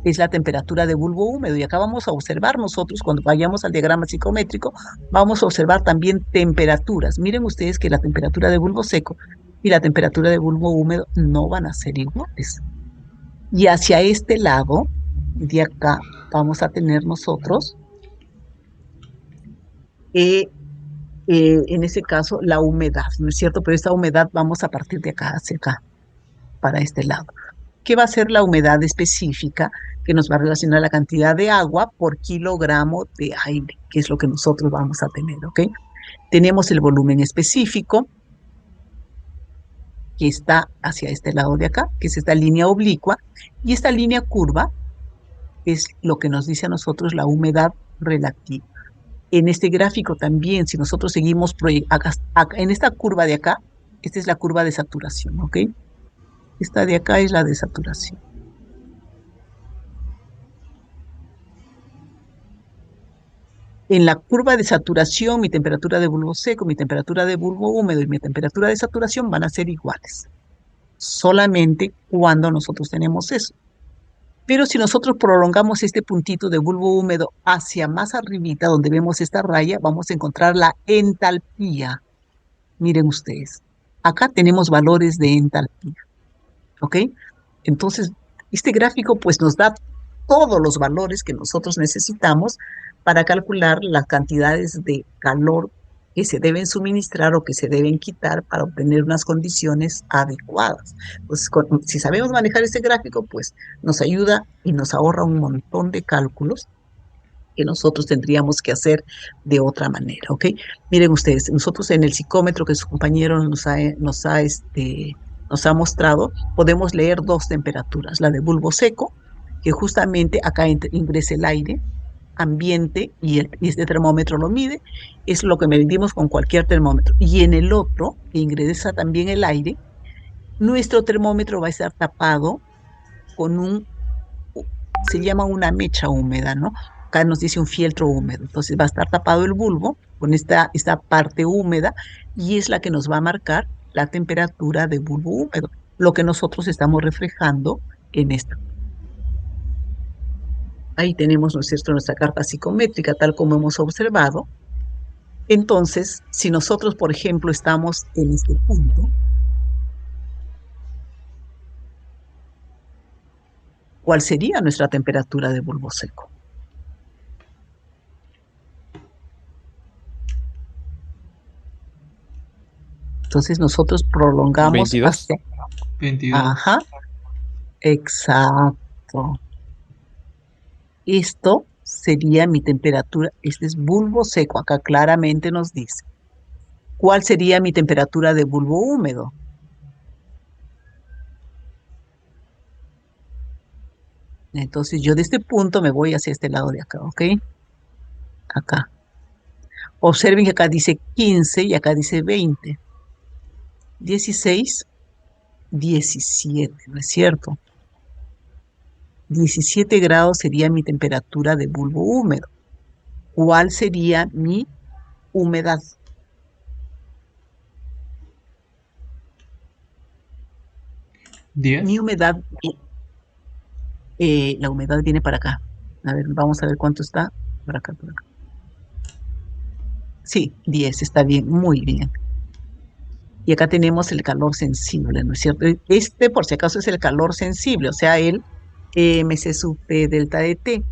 es la temperatura de bulbo húmedo. Y acá vamos a observar nosotros, cuando vayamos al diagrama psicométrico, vamos a observar también temperaturas. Miren ustedes que la temperatura de bulbo seco y la temperatura de bulbo húmedo no van a ser iguales. Y hacia este lado, de acá, vamos a tener nosotros eh, en ese caso, la humedad, ¿no es cierto? Pero esta humedad vamos a partir de acá hacia acá, para este lado. ¿Qué va a ser la humedad específica? Que nos va a relacionar la cantidad de agua por kilogramo de aire, que es lo que nosotros vamos a tener, ¿ok? Tenemos el volumen específico, que está hacia este lado de acá, que es esta línea oblicua, y esta línea curva es lo que nos dice a nosotros la humedad relativa. En este gráfico también, si nosotros seguimos en esta curva de acá, esta es la curva de saturación, ¿ok? Esta de acá es la de saturación. En la curva de saturación, mi temperatura de bulbo seco, mi temperatura de bulbo húmedo y mi temperatura de saturación van a ser iguales, solamente cuando nosotros tenemos eso. Pero si nosotros prolongamos este puntito de bulbo húmedo hacia más arribita, donde vemos esta raya, vamos a encontrar la entalpía. Miren ustedes, acá tenemos valores de entalpía, ¿ok? Entonces, este gráfico pues nos da todos los valores que nosotros necesitamos para calcular las cantidades de calor que se deben suministrar o que se deben quitar para obtener unas condiciones adecuadas. Pues si sabemos manejar este gráfico, pues nos ayuda y nos ahorra un montón de cálculos que nosotros tendríamos que hacer de otra manera, ¿ok? Miren ustedes, nosotros en el psicómetro que su compañero nos ha mostrado, podemos leer dos temperaturas, la de bulbo seco, que justamente acá ingresa el aire, ambiente y este termómetro lo mide, es lo que medimos con cualquier termómetro. Y en el otro, que ingresa también el aire, nuestro termómetro va a estar tapado con se llama una mecha húmeda, ¿no? Acá nos dice un fieltro húmedo. Entonces va a estar tapado el bulbo con esta parte húmeda y es la que nos va a marcar la temperatura de bulbo húmedo, lo que nosotros estamos reflejando en esta. Ahí tenemos, ¿no es cierto?, nuestra carta psicométrica, tal como hemos observado. Entonces, si nosotros, por ejemplo, estamos en este punto, ¿cuál sería nuestra temperatura de bulbo seco? Entonces nosotros prolongamos 22. hacia... 22. Ajá, exacto. Esto sería mi temperatura. Este es bulbo seco. Acá claramente nos dice. ¿Cuál sería mi temperatura de bulbo húmedo? Entonces yo de este punto me voy hacia este lado de acá, ¿ok? Acá. Observen que acá dice 15 y acá dice 20. 16, 17, ¿no es cierto? 17 grados sería mi temperatura de bulbo húmedo. ¿Cuál sería mi humedad? 10. Mi humedad, la humedad viene para acá. A ver, vamos a ver cuánto está. Por acá, por acá. Sí, 10, está bien, muy bien. Y acá tenemos el calor sensible, ¿no es cierto? Este, por si acaso, es el calor sensible, o sea, el MC sub P delta de T.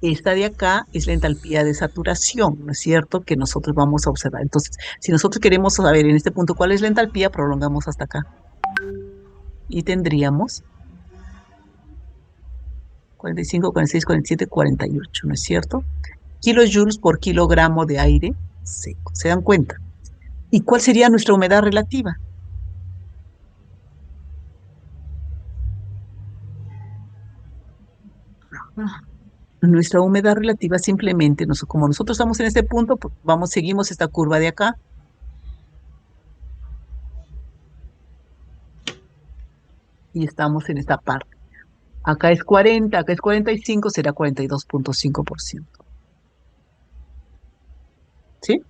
Esta de acá es la entalpía de saturación, ¿no es cierto?, que nosotros vamos a observar. Entonces, si nosotros queremos saber en este punto cuál es la entalpía, prolongamos hasta acá. Y tendríamos 45, 46, 47, 48, ¿no es cierto? Kilojoules por kilogramo de aire seco. ¿Se dan cuenta? ¿Y cuál sería nuestra humedad relativa? Nuestra humedad relativa simplemente, como nosotros estamos en este punto, pues seguimos esta curva de acá. Y estamos en esta parte. Acá es 40, acá es 45, será 42.5%. ¿Sí?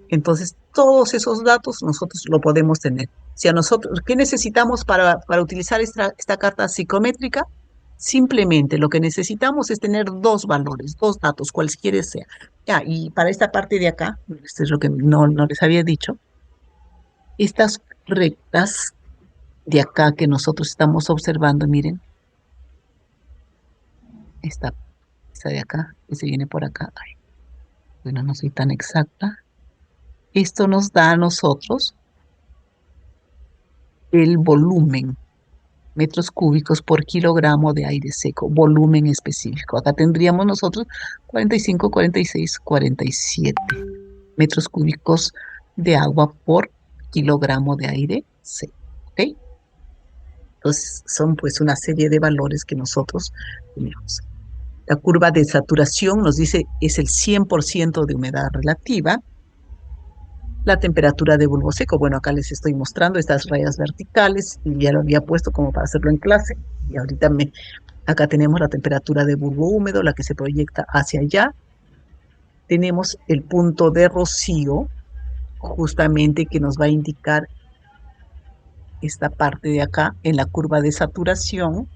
Entonces, todos esos datos nosotros lo podemos tener. Si a nosotros, ¿qué necesitamos para utilizar esta carta psicométrica? Simplemente lo que necesitamos es tener dos valores, dos datos, cualquiera sea. Ya, y para esta parte de acá, esto es lo que no les había dicho, estas rectas de acá que nosotros estamos observando, miren, esta de acá, que se viene por acá. Ay, bueno, no soy tan exacta. Esto nos da a nosotros el volumen, metros cúbicos por kilogramo de aire seco, volumen específico. Acá tendríamos nosotros 45, 46, 47 metros cúbicos de agua por kilogramo de aire seco. ¿Ok? Entonces son pues una serie de valores que nosotros tenemos. La curva de saturación nos dice es el 100% de humedad relativa. La temperatura de bulbo seco, bueno, acá les estoy mostrando estas rayas verticales y ya lo había puesto como para hacerlo en clase. Y ahorita acá tenemos la temperatura de bulbo húmedo, la que se proyecta hacia allá. Tenemos el punto de rocío, justamente que nos va a indicar esta parte de acá en la curva de saturación.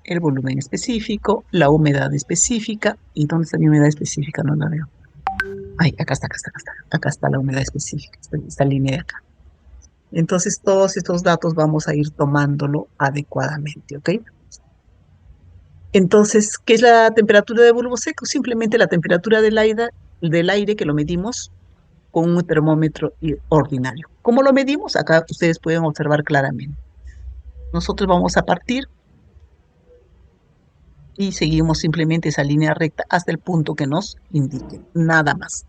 El volumen específico, la humedad específica. ¿Y dónde está mi humedad específica? No la veo. Ay, acá está, acá está, acá está. Acá está la humedad específica, esta línea de acá. Entonces, todos estos datos vamos a ir tomándolo adecuadamente, ¿ok? Entonces, ¿qué es la temperatura de bulbo seco? Simplemente la temperatura del aire que lo medimos con un termómetro ordinario. ¿Cómo lo medimos? Acá ustedes pueden observar claramente. Nosotros vamos a partir y seguimos simplemente esa línea recta hasta el punto que nos indique, nada más.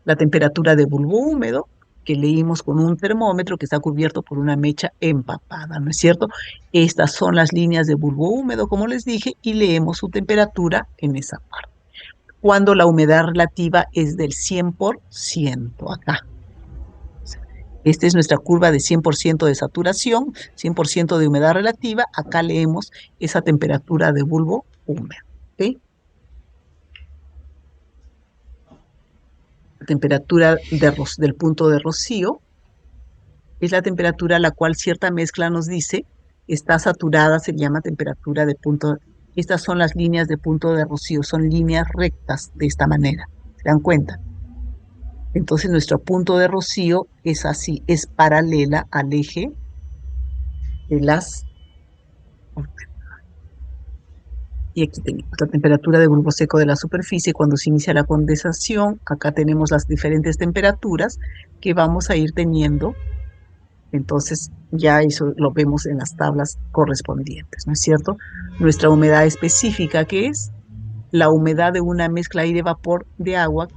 La temperatura de bulbo húmedo que leímos con un termómetro que está cubierto por una mecha empapada, ¿no es cierto? Estas son las líneas de bulbo húmedo, como les dije, y leemos su temperatura en esa parte. Cuando la humedad relativa es del 100%, acá. Esta es nuestra curva de 100% de saturación, 100% de humedad relativa. Acá leemos esa temperatura de bulbo húmedo, ¿ok? La temperatura del punto de rocío es la temperatura a la cual cierta mezcla nos dice está saturada, se llama temperatura de punto. Estas son las líneas de punto de rocío, son líneas rectas de esta manera. ¿Se dan cuenta? Entonces nuestro punto de rocío es así, es paralela al eje de las... Y aquí tenemos la temperatura de bulbo seco de la superficie cuando se inicia la condensación. Acá tenemos las diferentes temperaturas que vamos a ir teniendo. Entonces ya eso lo vemos en las tablas correspondientes, ¿no es cierto? Nuestra humedad específica, que es la humedad de una mezcla aire-vapor de agua,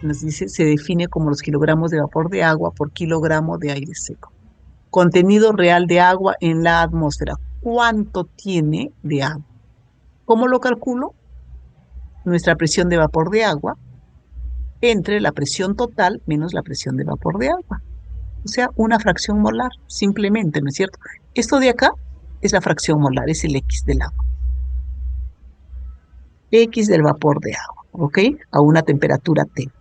nos dice, se define como los kilogramos de vapor de agua por kilogramo de aire seco. Contenido real de agua en la atmósfera. ¿Cuánto tiene de agua? ¿Cómo lo calculo? Nuestra presión de vapor de agua entre la presión total menos la presión de vapor de agua. O sea, una fracción molar, simplemente, ¿no es cierto? Esto de acá es la fracción molar, es el X del agua. X del vapor de agua, ¿ok? A una temperatura T.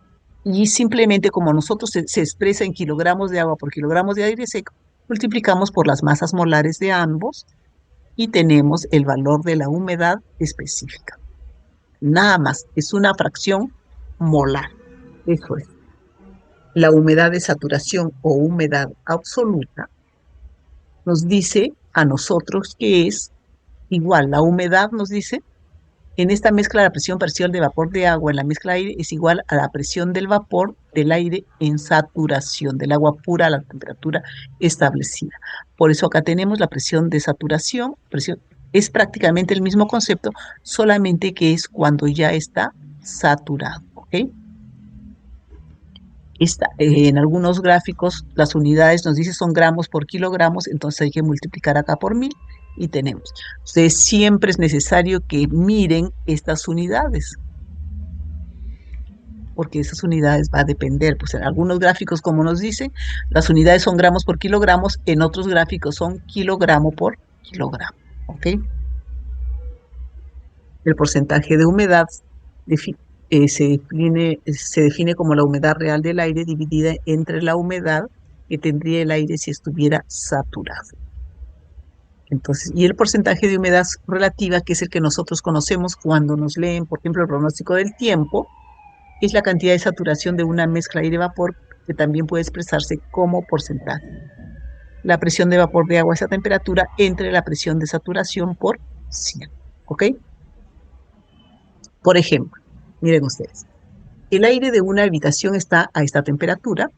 Y simplemente como nosotros se expresa en kilogramos de agua por kilogramos de aire seco, multiplicamos por las masas molares de ambos y tenemos el valor de la humedad específica. Nada más, es una fracción molar. Eso es. La humedad de saturación o humedad absoluta nos dice a nosotros que es igual. La humedad nos dice, en esta mezcla la presión parcial de vapor de agua en la mezcla de aire es igual a la presión del vapor del aire en saturación, del agua pura a la temperatura establecida. Por eso acá tenemos la presión de saturación, es prácticamente el mismo concepto, solamente que es cuando ya está saturado, ¿ok? En algunos gráficos las unidades nos dice son gramos por kilogramos, entonces hay que multiplicar acá por 1000 y tenemos. Entonces siempre es necesario que miren estas unidades, porque esas unidades va a depender, pues en algunos gráficos, como nos dicen, las unidades son gramos por kilogramos, en otros gráficos son kilogramo por kilogramo, ¿ok? El porcentaje de humedad se define como la humedad real del aire dividida entre la humedad que tendría el aire si estuviera saturado. Entonces, y el porcentaje de humedad relativa, que es el que nosotros conocemos cuando nos leen, por ejemplo, el pronóstico del tiempo, es la cantidad de saturación de una mezcla aire-vapor, que también puede expresarse como porcentaje. La presión de vapor de agua es a temperatura entre la presión de saturación por 100, ¿ok? Por ejemplo, miren ustedes, el aire de una habitación está a esta temperatura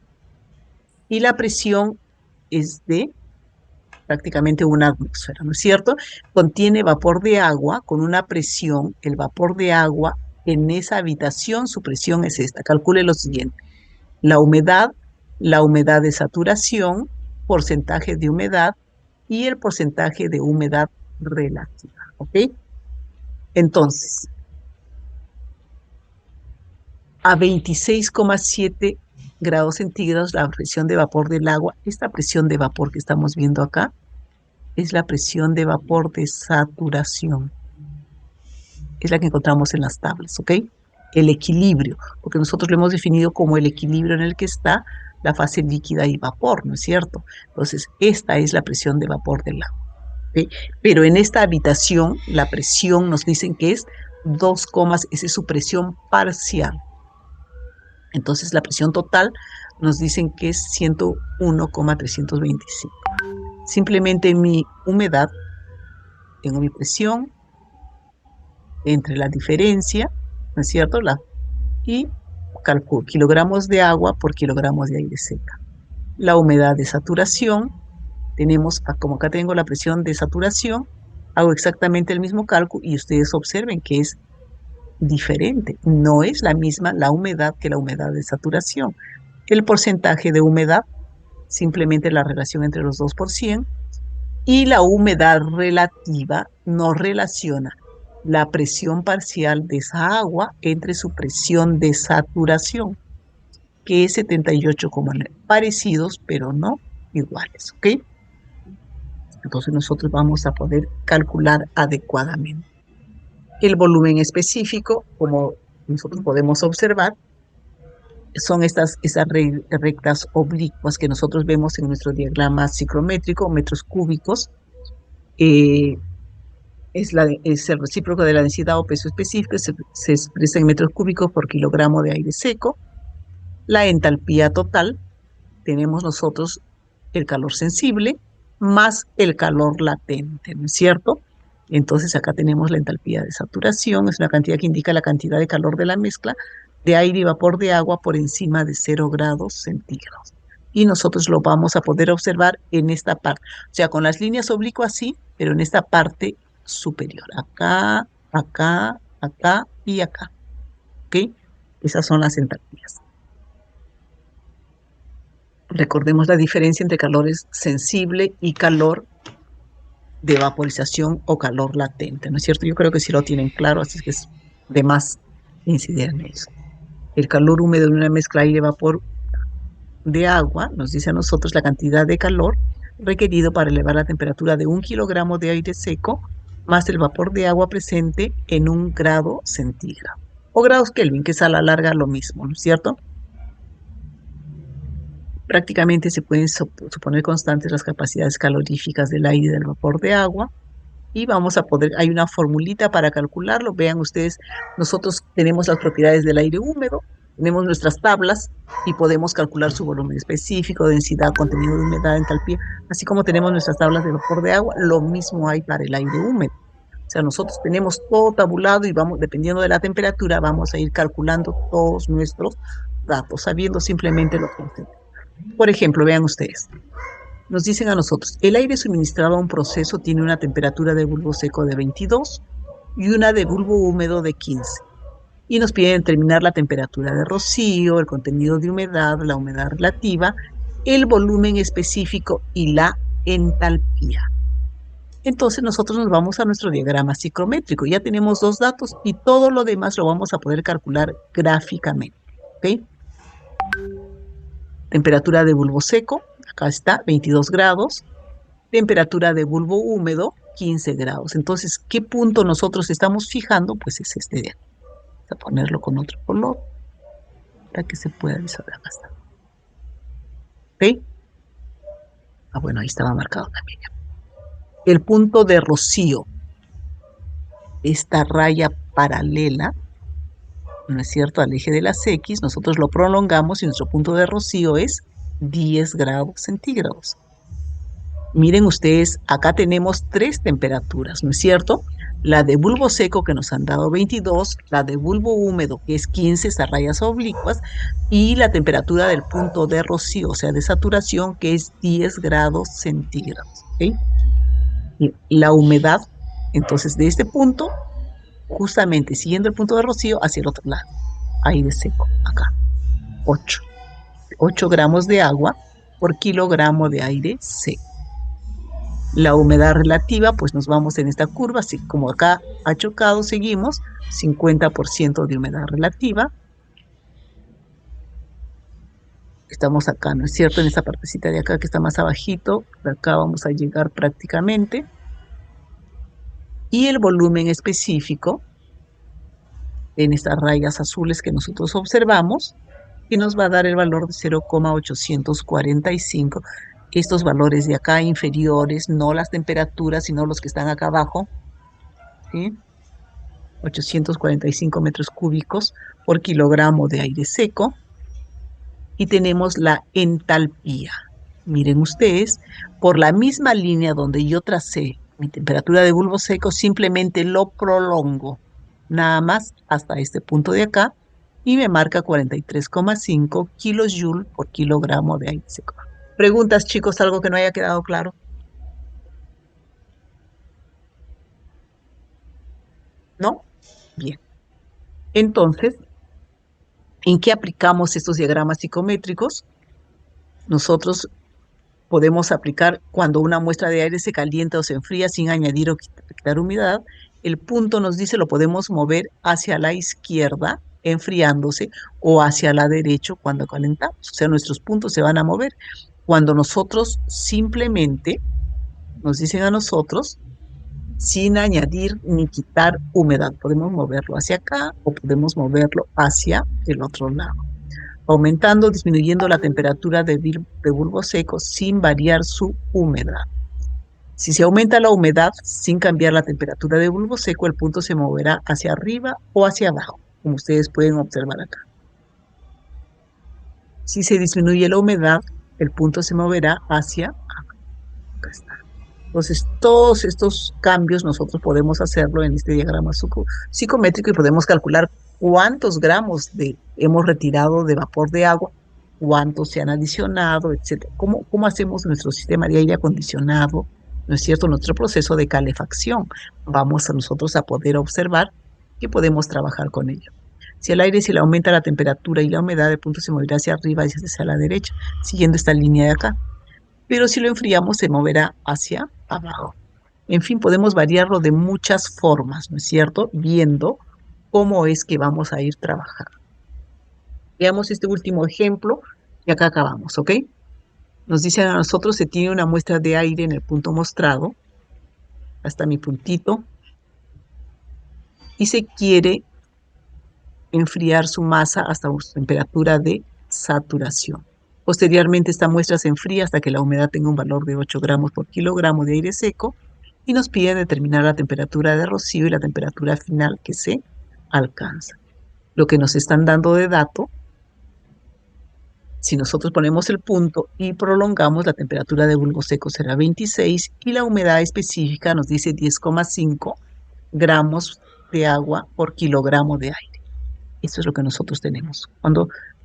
y la presión es de prácticamente una atmósfera, ¿no es cierto? Contiene vapor de agua con una presión, el vapor de agua en esa habitación, su presión es esta. Calcule lo siguiente, la humedad de saturación, porcentaje de humedad y el porcentaje de humedad relativa, ¿ok? Entonces, a 26,7 grados centígrados la presión de vapor del agua, esta presión de vapor que estamos viendo acá, es la presión de vapor de saturación. Es la que encontramos en las tablas, ¿ok? El equilibrio, porque nosotros lo hemos definido como el equilibrio en el que está la fase líquida y vapor, ¿no es cierto? Entonces, esta es la presión de vapor del agua, ¿ok? Pero en esta habitación, la presión nos dicen que es 2, esa es su presión parcial. Entonces, la presión total nos dicen que es 101,325. Simplemente mi humedad, tengo mi presión entre la diferencia, ¿no es cierto? Y calculo kilogramos de agua por kilogramos de aire seca. La humedad de saturación, tenemos, como acá tengo la presión de saturación, hago exactamente el mismo cálculo y ustedes observen que es diferente. No es la misma la humedad que la humedad de saturación. El porcentaje de humedad, simplemente la relación entre los dos por 100, y la humedad relativa nos relaciona la presión parcial de esa agua entre su presión de saturación, que es 78,9, parecidos pero no iguales, ¿ok? Entonces nosotros vamos a poder calcular adecuadamente. El volumen específico, como nosotros podemos observar, son esas rectas oblicuas que nosotros vemos en nuestro diagrama ciclométrico, metros cúbicos. eh, es el recíproco de la densidad o peso específico, se expresa en metros cúbicos por kilogramo de aire seco. La entalpía total, tenemos nosotros el calor sensible más el calor latente, ¿no es cierto? Entonces acá tenemos la entalpía de saturación, es una cantidad que indica la cantidad de calor de la mezcla de aire y vapor de agua por encima de 0 °C. Y nosotros lo vamos a poder observar en esta parte, o sea, con las líneas oblicuas sí, pero en esta parte superior, acá, acá, acá y acá, ¿ok? Esas son las entalpías. Recordemos la diferencia entre calor sensible y calor de vaporización o calor latente, ¿no es cierto? Yo creo que sí lo tienen claro, así que es de más incidir en eso. El calor húmedo de una mezcla aire-vapor de agua nos dice a nosotros la cantidad de calor requerido para elevar la temperatura de 1 kilogramo de aire seco más el vapor de agua presente en 1 °C. O grados Kelvin, que es a la larga lo mismo, ¿no es cierto? Prácticamente se pueden suponer constantes las capacidades caloríficas del aire y del vapor de agua. Y vamos a poder, hay una formulita para calcularlo. Vean ustedes, nosotros tenemos las propiedades del aire húmedo, tenemos nuestras tablas y podemos calcular su volumen específico, densidad, contenido de humedad, entalpía, así como tenemos nuestras tablas de vapor de agua, lo mismo hay para el aire húmedo. O sea, nosotros tenemos todo tabulado y vamos, dependiendo de la temperatura, vamos a ir calculando todos nuestros datos, sabiendo simplemente lo que hacemos. Por ejemplo, vean ustedes, nos dicen a nosotros, el aire suministrado a un proceso tiene una temperatura de bulbo seco de 22 y una de bulbo húmedo de 15. Y nos piden determinar la temperatura de rocío, el contenido de humedad, la humedad relativa, el volumen específico y la entalpía. Entonces nosotros nos vamos a nuestro diagrama ciclométrico. Ya tenemos dos datos y todo lo demás lo vamos a poder calcular gráficamente. ¿Ok? Temperatura de bulbo seco, acá está, 22 grados. Temperatura de bulbo húmedo, 15 grados. Entonces, ¿qué punto nosotros estamos fijando? Pues es este de aquí. Vamos a ponerlo con otro color para que se pueda visualizar bastante. ¿Ok? Ah, bueno, ahí estaba marcado también. El punto de rocío, esta raya paralela, ¿no es cierto?, al eje de las X, nosotros lo prolongamos y nuestro punto de rocío es 10 grados centígrados. Miren ustedes, acá tenemos tres temperaturas, ¿no es cierto? La de bulbo seco que nos han dado 22, la de bulbo húmedo que es 15, esas rayas oblicuas, y la temperatura del punto de rocío, o sea, de saturación, que es 10 grados centígrados. ¿Ok? Y la humedad, entonces, de este punto, justamente siguiendo el punto de rocío hacia el otro lado, aire seco, acá, 8. 8 gramos de agua por kilogramo de aire seco. La humedad relativa, pues nos vamos en esta curva, así como acá ha chocado, seguimos, 50% de humedad relativa. Estamos acá, ¿no es cierto? En esta partecita de acá que está más abajito, de acá vamos a llegar prácticamente. Y el volumen específico, en estas rayas azules que nosotros observamos, que nos va a dar el valor de 0,845. Estos valores de acá inferiores, no las temperaturas, sino los que están acá abajo, ¿sí? 845 metros cúbicos por kilogramo de aire seco. Y tenemos la entalpía. Miren ustedes, por la misma línea donde yo tracé mi temperatura de bulbo seco, simplemente lo prolongo nada más hasta este punto de acá y me marca 43,5 kilojoule por kilogramo de aire seco. ¿Preguntas, chicos, algo que no haya quedado claro? ¿No? Bien. Entonces, ¿En qué aplicamos estos diagramas psicométricos? Nosotros podemos aplicar cuando una muestra de aire se calienta o se enfría sin añadir o quitar humedad. El punto nos dice lo podemos mover hacia la izquierda enfriándose o hacia la derecha cuando calentamos. O sea, nuestros puntos se van a mover. Cuando nosotros simplemente nos dicen a nosotros, sin añadir ni quitar humedad, podemos moverlo hacia acá o podemos moverlo hacia el otro lado, aumentando o disminuyendo la temperatura de bulbo seco sin variar su humedad. Si se aumenta la humedad sin cambiar la temperatura de bulbo seco, el punto se moverá hacia arriba o hacia abajo, como ustedes pueden observar acá. Si se disminuye la humedad, el punto se moverá hacia abajo. Acá está. Entonces, todos estos cambios nosotros podemos hacerlo en este diagrama psicométrico y podemos calcular cuántos gramos hemos retirado de vapor de agua, cuántos se han adicionado, etcétera. ¿Cómo hacemos nuestro sistema de aire acondicionado? ¿No es cierto? Nuestro proceso de calefacción. Vamos a nosotros a poder observar que podemos trabajar con ello. Si el aire se le aumenta la temperatura y la humedad, el punto se moverá hacia arriba y hacia la derecha, siguiendo esta línea de acá. Pero si lo enfriamos, se moverá hacia abajo. En fin, podemos variarlo de muchas formas, ¿no es cierto? Viendo cómo es que vamos a ir trabajando. Veamos este último ejemplo y acá acabamos, ¿ok? Nos dicen a nosotros se tiene una muestra de aire en el punto mostrado, hasta mi puntito, y se quiere enfriar su masa hasta su temperatura de saturación. Posteriormente, esta muestra se enfría hasta que la humedad tenga un valor de 8 gramos por kilogramo de aire seco y nos pide determinar la temperatura de rocío y la temperatura final que se alcanza. Lo que nos están dando de dato, si nosotros ponemos el punto y prolongamos, la temperatura de bulbo seco será 26 y la humedad específica nos dice 10,5 gramos de agua por kilogramo de aire. Eso es lo que nosotros tenemos.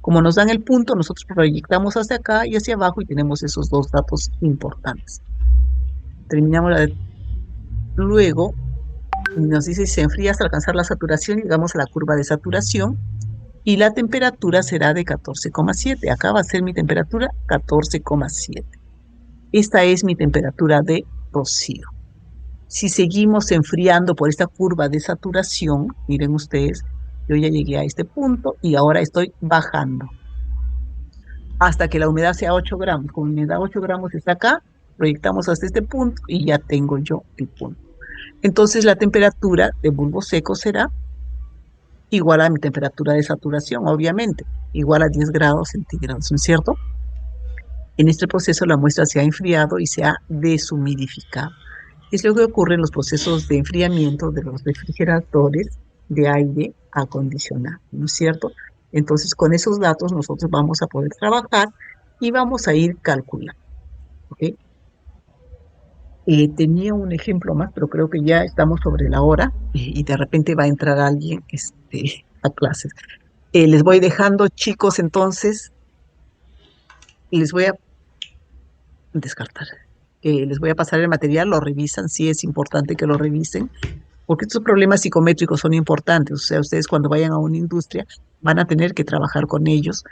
Como nos dan el punto, nosotros proyectamos hacia acá y hacia abajo y tenemos esos dos datos importantes. Terminamos luego, nos dice si se enfría hasta alcanzar la saturación, llegamos a la curva de saturación y la temperatura será de 14,7. Acá va a ser mi temperatura 14,7. Esta es mi temperatura de rocío. Si seguimos enfriando por esta curva de saturación, miren ustedes, yo ya llegué a este punto y ahora estoy bajando hasta que la humedad sea 8 gramos. Como mi humedad 8 gramos está acá, proyectamos hasta este punto y ya tengo yo el punto. Entonces la temperatura de bulbo seco será igual a mi temperatura de saturación, obviamente, igual a 10 grados centígrados, ¿no es cierto? En este proceso la muestra se ha enfriado y se ha deshumidificado. Es lo que ocurre en los procesos de enfriamiento de los refrigeradores de aire acondicionado, ¿no es cierto? Entonces, con esos datos nosotros vamos a poder trabajar y vamos a ir calculando, ¿ok? Tenía un ejemplo más, pero creo que ya estamos sobre la hora y de repente va a entrar alguien a clases. Les voy dejando, chicos, entonces, les voy a descartar. Les voy a pasar el material, lo revisan, sí es importante que lo revisen, porque estos problemas psicométricos son importantes. O sea, ustedes cuando vayan a una industria van a tener que trabajar con ellos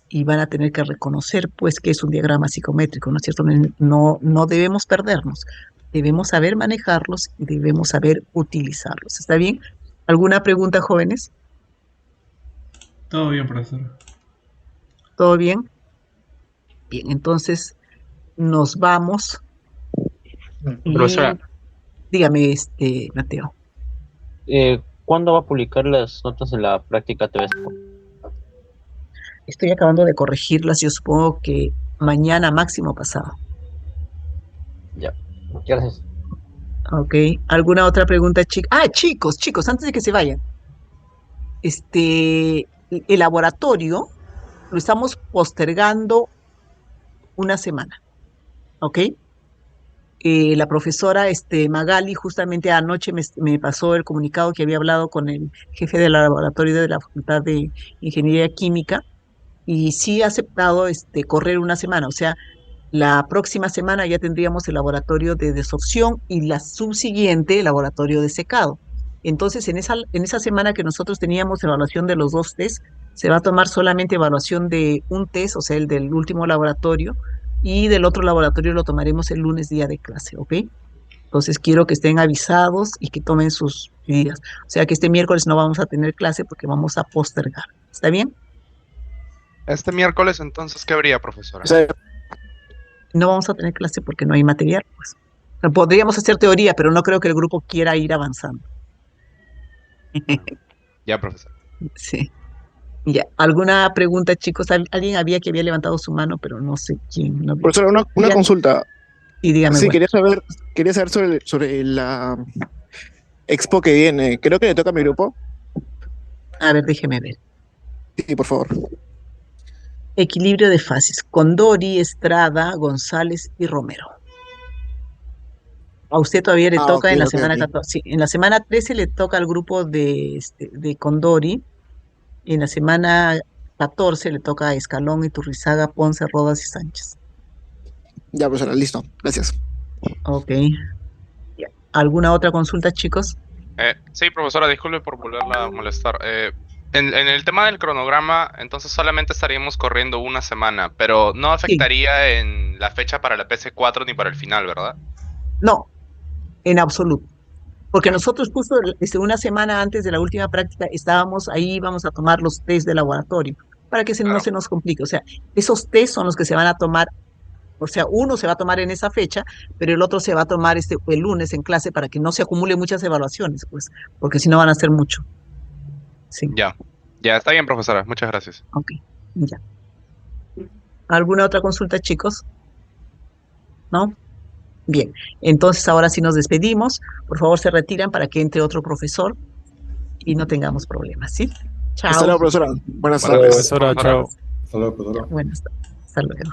y van a tener que reconocer, pues, que es un diagrama psicométrico, ¿no es cierto? No debemos perdernos, debemos saber manejarlos y debemos saber utilizarlos. ¿Está bien? ¿Alguna pregunta, jóvenes? Todo bien, profesor. ¿Todo bien? Bien, entonces nos vamos y Profesora, dígame, Mateo. ¿cuándo va a publicar las notas en la práctica TV? Estoy acabando de corregirlas, yo supongo que mañana máximo pasado. Ya, gracias. Ok, ¿alguna otra pregunta, chicos? Ah, chicos, antes de que se vayan. El laboratorio lo estamos postergando una semana, ¿ok? La profesora Magali justamente anoche me pasó el comunicado que había hablado con el jefe del laboratorio de la Facultad de Ingeniería Química y sí ha aceptado correr una semana, o sea, la próxima semana ya tendríamos el laboratorio de desorción y la subsiguiente el laboratorio de secado. Entonces, en esa semana que nosotros teníamos evaluación de los 2 test, se va a tomar solamente evaluación de un test, o sea, el del último laboratorio, y del otro laboratorio lo tomaremos el lunes día de clase, ¿ok? Entonces, quiero que estén avisados y que tomen sus medidas. O sea, que este miércoles no vamos a tener clase porque vamos a postergar. ¿Está bien? Este miércoles, entonces, ¿qué habría, profesora? No vamos a tener clase porque no hay material, pues. Podríamos hacer teoría, pero no creo que el grupo quiera ir avanzando. Ya, profesora. Sí. Ya. ¿Alguna pregunta, chicos? Alguien había que había levantado su mano, pero no sé quién. No vi. Profesora, una Ya. consulta. Sí, dígame. Sí, Bueno. quería saber sobre la expo que viene. Creo que le toca a mi grupo. A ver, déjeme ver. Sí, por favor. Equilibrio de fases. Condori, Estrada, González y Romero. A usted todavía le toca Ok, en la ok, semana ok. 14. Sí, en la semana 13 le toca al grupo de Condori. Y en la semana 14 le toca a Escalón, Iturrizaga, Ponce, Rodas y Sánchez. Ya, profesora, listo. Gracias. Ok. Ya. ¿Alguna otra consulta, chicos? Sí, profesora, disculpe por volverla a molestar. En el tema del cronograma, entonces solamente estaríamos corriendo una semana, pero no Sí. afectaría en la fecha para la PC4 ni para el final, ¿verdad? No, en absoluto. Porque Ya. nosotros justo una semana antes de la última práctica estábamos ahí, vamos a tomar los test de laboratorio para que no Claro. se nos complique. O sea, esos test son los que se van a tomar, o sea, uno se va a tomar en esa fecha, pero el otro se va a tomar el lunes en clase para que no se acumule muchas evaluaciones, pues, porque si no van a ser mucho. Sí, Ya. Ya, está bien, profesora. Muchas gracias. ok, ya. ¿Alguna otra consulta, chicos? ¿No? Bien, entonces ahora sí nos despedimos. Por favor, se retiran para que entre otro profesor y no tengamos problemas, ¿sí? Hasta Chao. luego, profesora. Buenas Buenas tardes. noches, Profesora, profesora. chao. Hasta luego, profesora. Buenas tardes. Hasta luego.